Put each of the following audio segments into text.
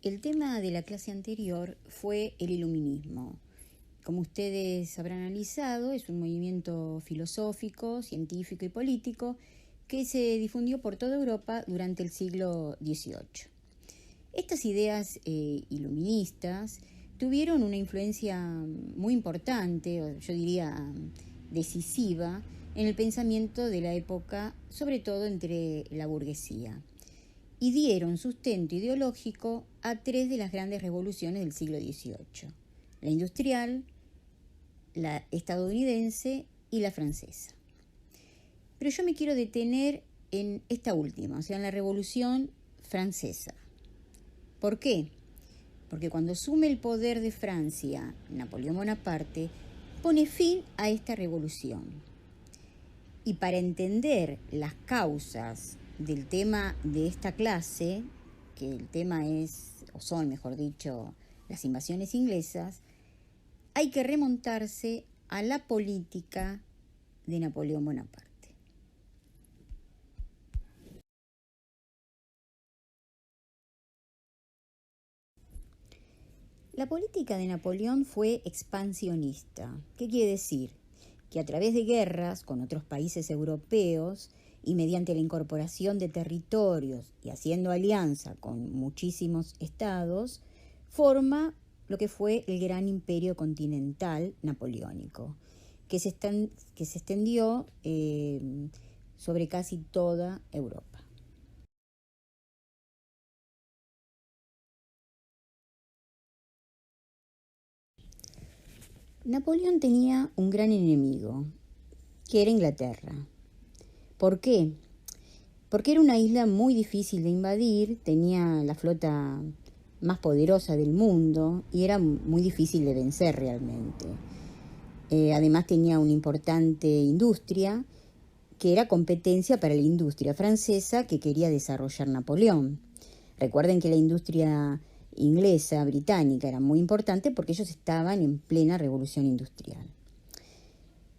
El tema de la clase anterior fue el iluminismo. Como ustedes habrán analizado, es un movimiento filosófico, científico y político que se difundió por toda Europa durante el siglo XVIII. Estas ideas iluministas tuvieron una influencia muy importante, o yo diría decisiva, en el pensamiento de la época, sobre todo entre la burguesía, y dieron sustento ideológico a tres de las grandes revoluciones del siglo XVIII: la industrial, la estadounidense y la francesa. Pero yo me quiero detener en esta última, o sea, en la Revolución Francesa. ¿Por qué? Porque cuando asume el poder de Francia, Napoleón Bonaparte pone fin a esta revolución. Y para entender las causas del tema de esta clase, que el tema es, o son, mejor dicho, las invasiones inglesas, hay que remontarse a la política de Napoleón Bonaparte. La política de Napoleón fue expansionista. ¿Qué quiere decir? Que a través de guerras con otros países europeos y mediante la incorporación de territorios y haciendo alianza con muchísimos estados, forma lo que fue el gran imperio continental napoleónico, que se extendió sobre casi toda Europa. Napoleón tenía un gran enemigo, que era Inglaterra. ¿Por qué? Porque era una isla muy difícil de invadir, tenía la flota más poderosa del mundo y era muy difícil de vencer realmente. Además tenía una importante industria que era competencia para la industria francesa que quería desarrollar Napoleón. Recuerden que la industria inglesa, británica, era muy importante porque ellos estaban en plena revolución industrial.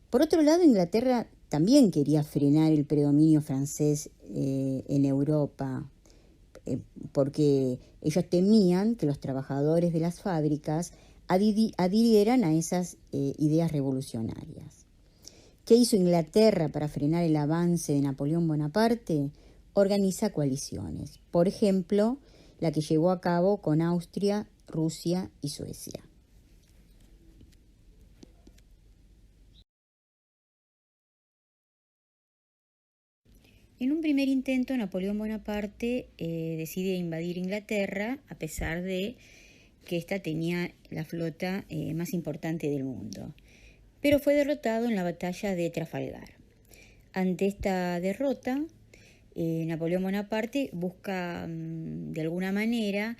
Por otro lado, Inglaterra también quería frenar el predominio francés en Europa, porque ellos temían que los trabajadores de las fábricas adhirieran a esas ideas revolucionarias. ¿Qué hizo Inglaterra para frenar el avance de Napoleón Bonaparte? Organiza coaliciones. Por ejemplo, la que llevó a cabo con Austria, Rusia y Suecia. En un primer intento, Napoleón Bonaparte decide invadir Inglaterra, a pesar de que ésta tenía la flota más importante del mundo, pero fue derrotado en la batalla de Trafalgar. Ante esta derrota, Napoleón Bonaparte busca de alguna manera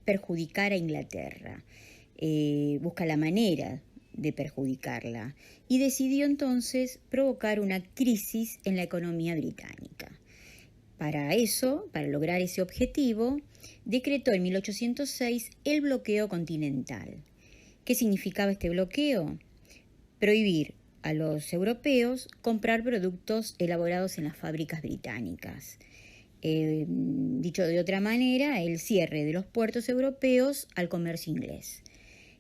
perjudicar a Inglaterra, busca la manera de perjudicarla y decidió entonces provocar una crisis en la economía británica. Para eso, para lograr ese objetivo, decretó en 1806 el bloqueo continental. ¿Qué significaba este bloqueo? Prohibir a los europeos comprar productos elaborados en las fábricas británicas. Dicho de otra manera, el cierre de los puertos europeos al comercio inglés.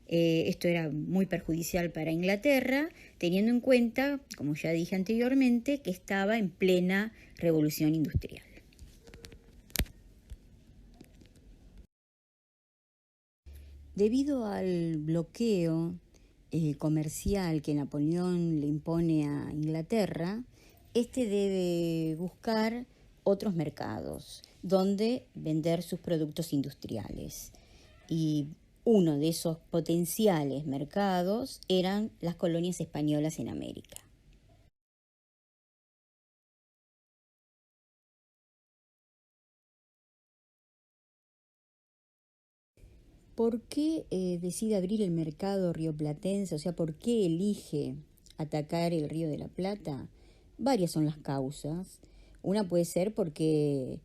Esto era muy perjudicial para Inglaterra, teniendo en cuenta, como ya dije anteriormente, que estaba en plena revolución industrial. Debido al bloqueo comercial que Napoleón le impone a Inglaterra, este debe buscar otros mercados donde vender sus productos industriales. Y uno de esos potenciales mercados eran las colonias españolas en América. ¿Por qué decide abrir el mercado rioplatense? O sea, ¿por qué elige atacar el Río de la Plata? Varias son las causas. Una puede ser porque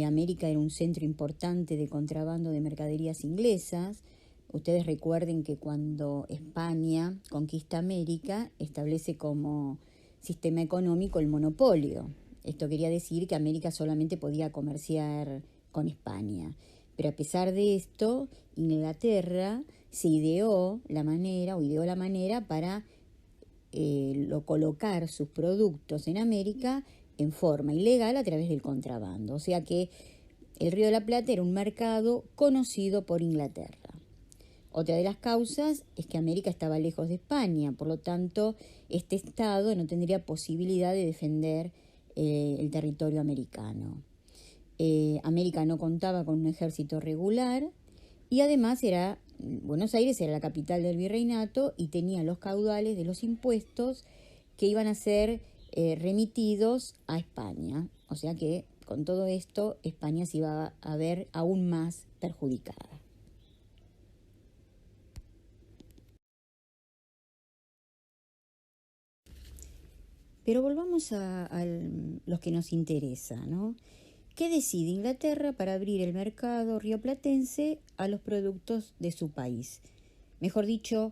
América era un centro importante de contrabando de mercaderías inglesas. Ustedes recuerden que cuando España conquista América, establece como sistema económico el monopolio. Esto quería decir que América solamente podía comerciar con España. Pero a pesar de esto, Inglaterra se ideó la manera para colocar sus productos en América en forma ilegal a través del contrabando. O sea que el Río de la Plata era un mercado conocido por Inglaterra. Otra de las causas es que América estaba lejos de España, por lo tanto, este estado no tendría posibilidad de defender el territorio americano. América no contaba con un ejército regular y además Buenos Aires era la capital del virreinato y tenía los caudales de los impuestos que iban a ser remitidos a España. O sea que con todo esto España se iba a ver aún más perjudicada. Pero volvamos a los que nos interesa, ¿no? ¿Qué decide Inglaterra para abrir el mercado rioplatense a los productos de su país? Mejor dicho,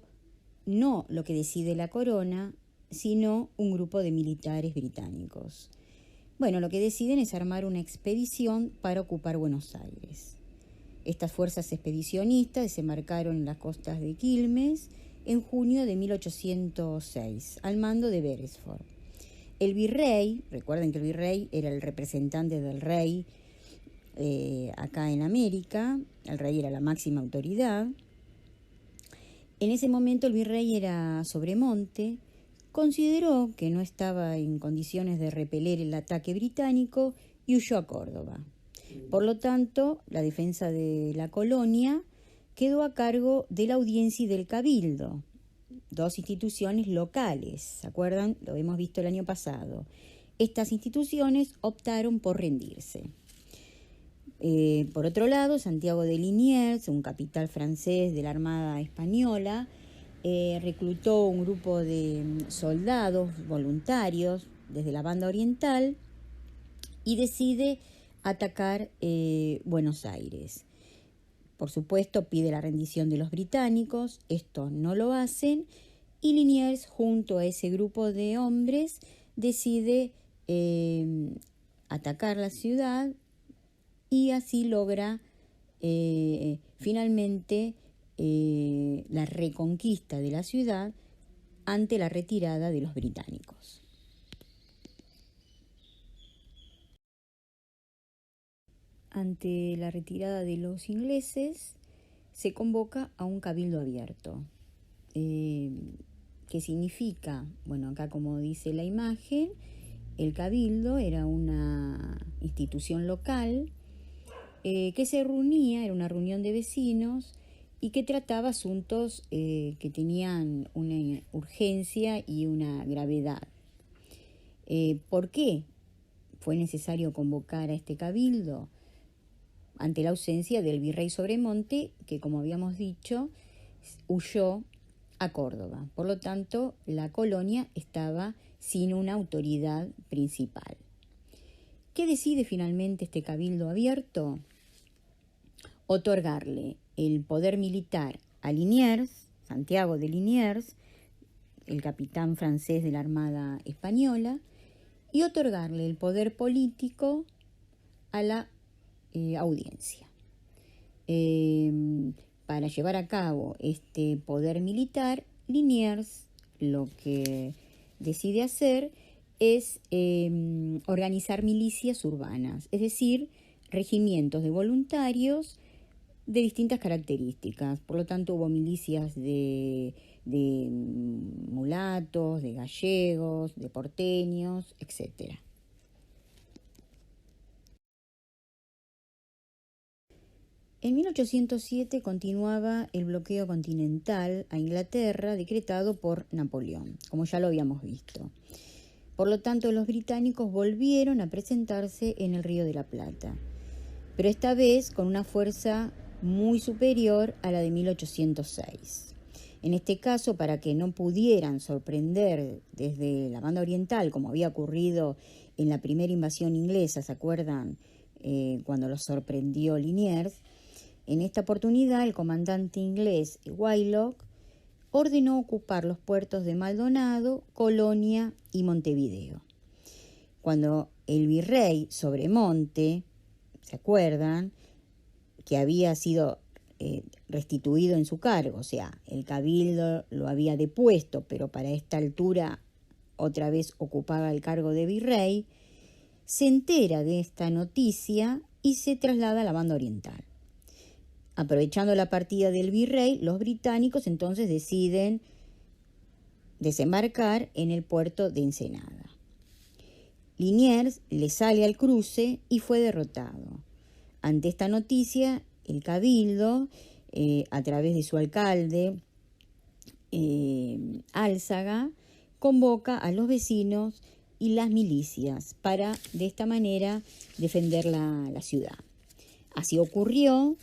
no lo que decide la corona, sino un grupo de militares británicos. Bueno, lo que deciden es armar una expedición para ocupar Buenos Aires. Estas fuerzas expedicionistas desembarcaron en las costas de Quilmes en junio de 1806, al mando de Beresford. El virrey, recuerden que el virrey era el representante del rey acá en América, el rey era la máxima autoridad. En ese momento el virrey era Sobremonte, consideró que no estaba en condiciones de repeler el ataque británico y huyó a Córdoba. Por lo tanto, la defensa de la colonia quedó a cargo de la Audiencia y del Cabildo, dos instituciones locales, ¿se acuerdan? Lo hemos visto el año pasado. Estas instituciones optaron por rendirse. Por otro lado, Santiago de Liniers, un capitán francés de la Armada Española, reclutó un grupo de soldados voluntarios desde la banda oriental y decide atacar Buenos Aires. Por supuesto, pide la rendición de los británicos, estos no lo hacen, y Liniers, junto a ese grupo de hombres, decide atacar la ciudad y así logra finalmente la reconquista de la ciudad ante la retirada de los británicos. Ante la retirada de los ingleses, se convoca a un cabildo abierto. ¿Qué significa? Bueno, acá como dice la imagen, el cabildo era una institución local que se reunía, era una reunión de vecinos y que trataba asuntos que tenían una urgencia y una gravedad. ¿Por qué fue necesario convocar a este cabildo? Ante la ausencia del virrey Sobremonte, que como habíamos dicho, huyó a Córdoba. Por lo tanto, la colonia estaba sin una autoridad principal. ¿Qué decide finalmente este cabildo abierto? Otorgarle el poder militar a Liniers, Santiago de Liniers, el capitán francés de la Armada Española, y otorgarle el poder político a la audiencia. Para llevar a cabo este poder militar, Liniers lo que decide hacer es organizar milicias urbanas, es decir, regimientos de voluntarios de distintas características. Por lo tanto, hubo milicias de mulatos, de gallegos, de porteños, etc. En 1807 continuaba el bloqueo continental a Inglaterra decretado por Napoleón, como ya lo habíamos visto. Por lo tanto, los británicos volvieron a presentarse en el Río de la Plata, pero esta vez con una fuerza muy superior a la de 1806. En este caso, para que no pudieran sorprender desde la banda oriental, como había ocurrido en la primera invasión inglesa, ¿se acuerdan? Cuando los sorprendió Liniers. En esta oportunidad, el comandante inglés Whylock ordenó ocupar los puertos de Maldonado, Colonia y Montevideo. Cuando el virrey Sobremonte, ¿se acuerdan?, que había sido restituido en su cargo, o sea, el cabildo lo había depuesto, pero para esta altura otra vez ocupaba el cargo de virrey, se entera de esta noticia y se traslada a la banda oriental. Aprovechando la partida del virrey, los británicos entonces deciden desembarcar en el puerto de Ensenada. Liniers le sale al cruce y fue derrotado. Ante esta noticia, el cabildo, a través de su alcalde, Álzaga, convoca a los vecinos y las milicias para, de esta manera, defender la ciudad. Así ocurrió.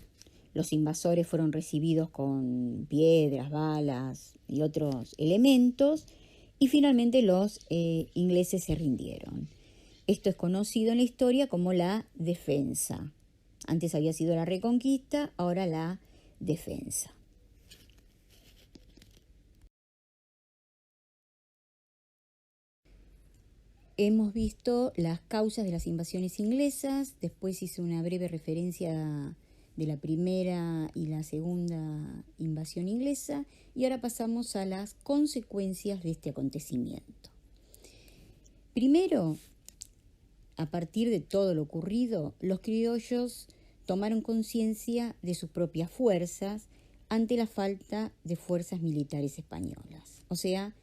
Los invasores fueron recibidos con piedras, balas y otros elementos, y finalmente los ingleses se rindieron. Esto es conocido en la historia como la defensa. Antes había sido la reconquista, ahora la defensa. Hemos visto las causas de las invasiones inglesas, después hice una breve referencia de la primera y la segunda invasión inglesa, y ahora pasamos a las consecuencias de este acontecimiento. Primero, a partir de todo lo ocurrido, los criollos tomaron conciencia de sus propias fuerzas ante la falta de fuerzas militares españolas. O sea,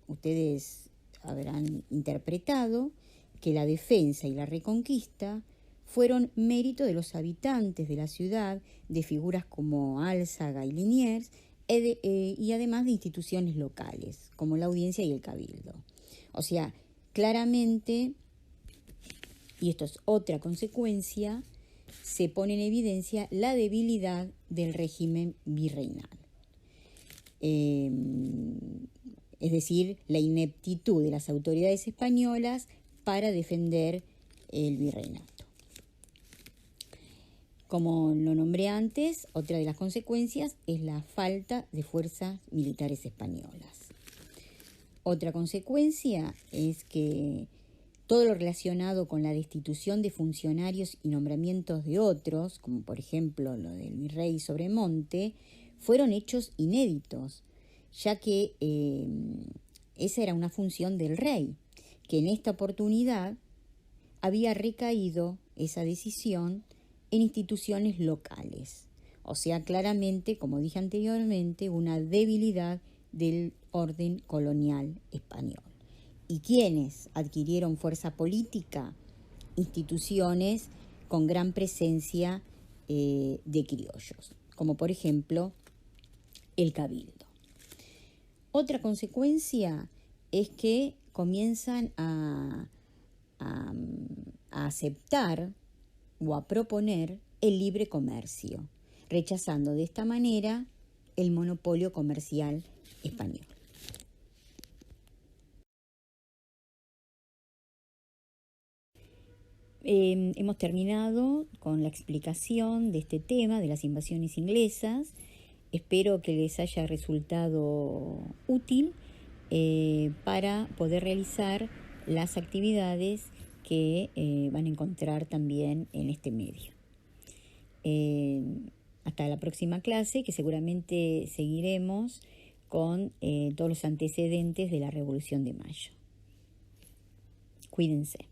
ustedes habrán interpretado que la defensa y la reconquista fueron mérito de los habitantes de la ciudad, de figuras como Álzaga y Liniers, y además de instituciones locales, como la audiencia y el cabildo. O sea, claramente, y esto es otra consecuencia, se pone en evidencia la debilidad del régimen virreinal. Es decir, la ineptitud de las autoridades españolas para defender el virreinato. Como lo nombré antes, otra de las consecuencias es la falta de fuerzas militares españolas. Otra consecuencia es que todo lo relacionado con la destitución de funcionarios y nombramientos de otros, como por ejemplo lo del virrey Sobremonte, fueron hechos inéditos, ya que esa era una función del rey, que en esta oportunidad había recaído esa decisión en instituciones locales. O sea, claramente, como dije anteriormente, una debilidad del orden colonial español. ¿Y quiénes adquirieron fuerza política? Instituciones con gran presencia de criollos, como por ejemplo el cabildo. Otra consecuencia es que comienzan a aceptar o a proponer el libre comercio, rechazando de esta manera el monopolio comercial español. Hemos terminado con la explicación de este tema de las invasiones inglesas. Espero que les haya resultado útil para poder realizar las actividades que van a encontrar también en este medio. Hasta la próxima clase, que seguramente seguiremos con todos los antecedentes de la Revolución de Mayo. Cuídense.